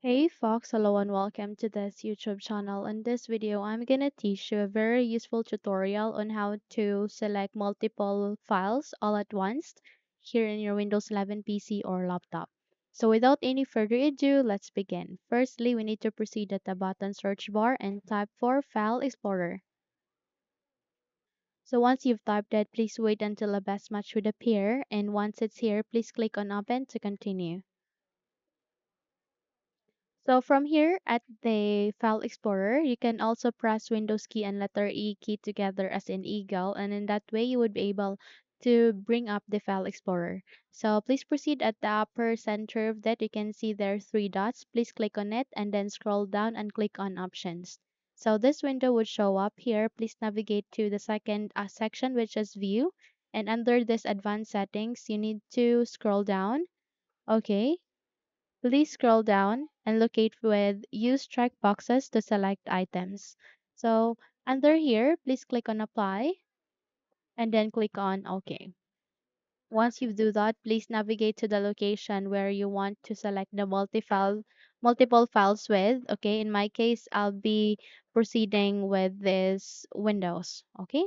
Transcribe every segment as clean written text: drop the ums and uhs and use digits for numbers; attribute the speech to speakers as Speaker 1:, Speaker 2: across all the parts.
Speaker 1: Hey Fox, hello and welcome to this YouTube channel. In this video, I'm gonna teach you a very useful tutorial on how to select multiple files all at once here in your Windows 11 PC or laptop. So without any further ado, let's begin. Firstly, we need to proceed at the button search bar and type for File Explorer. So once you've typed it, please wait until a best match would appear, and once it's here, please click on Open to continue. So from here at the File Explorer, you can also press Windows key and letter E key together as in eagle, and in that way you would be able to bring up the File Explorer. So please proceed at the upper center of that. You can see there are three dots. Please click on it and then scroll down and click on Options. So this window would show up here. Please navigate to the second section, which is View. And under this Advanced Settings, you need to scroll down. Okay. Please scroll down and locate with Use checkboxes to select items. So under here, please click on Apply and then click on OK. Once you do that, please navigate to the location where you want to select the multiple files with. Okay, in my case, I'll be proceeding with this Windows. Okay.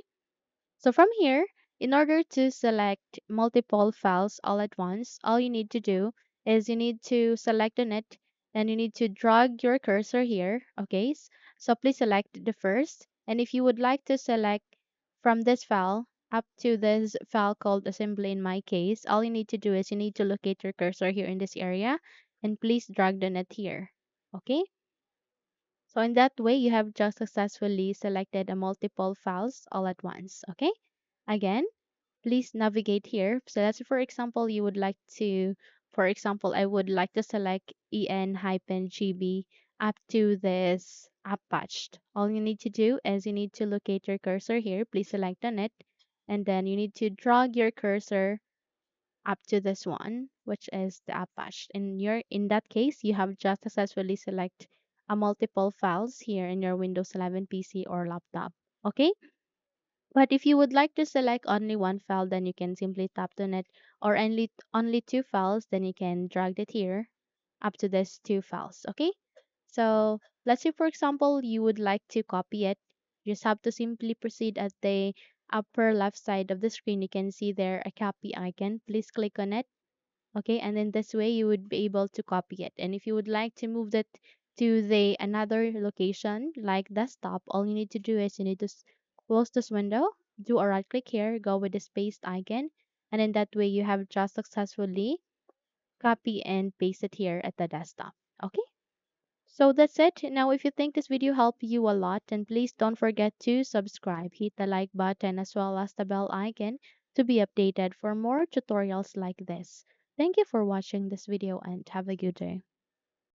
Speaker 1: So from here, in order to select multiple files all at once, all you need to do is you need to select on it and you need to drag your cursor here. Okay, so please select the first. And if you would like to select from this file up to this file called assembly in my case, all you need to do is you need to locate your cursor here in this area and please drag the net here. Okay, so in that way, you have just successfully selected a multiple files all at once. Okay. Again, please navigate here. So let's say, for example, you would like to, for example, I would like to select en-gb up to this app patched. All you need to do is you need to locate your cursor here. Please select on it. And then you need to drag your cursor up to this one, which is the app patched. In that case, you have just successfully select a multiple files here in your Windows 11 PC or laptop. Okay. But if you would like to select only one file, then you can simply tap on it, or only two files, then you can drag it here up to this two files. Okay. So let's say, for example, you would like to copy it. You just have to simply proceed at the upper left side of the screen. You can see there a copy icon. Please click on it. Okay, and in this way you would be able to copy it. And if you would like to move that to the another location like desktop, all you need to do is you need to close this window, do a right click here, go with the spaced icon, and in that way you have just successfully copy and paste it here at the desktop. Okay, so that's it. Now if you think this video helped you a lot, then please don't forget to subscribe, hit the like button as well as the bell icon to be updated for more tutorials like this. Thank you for watching this video and have a good day.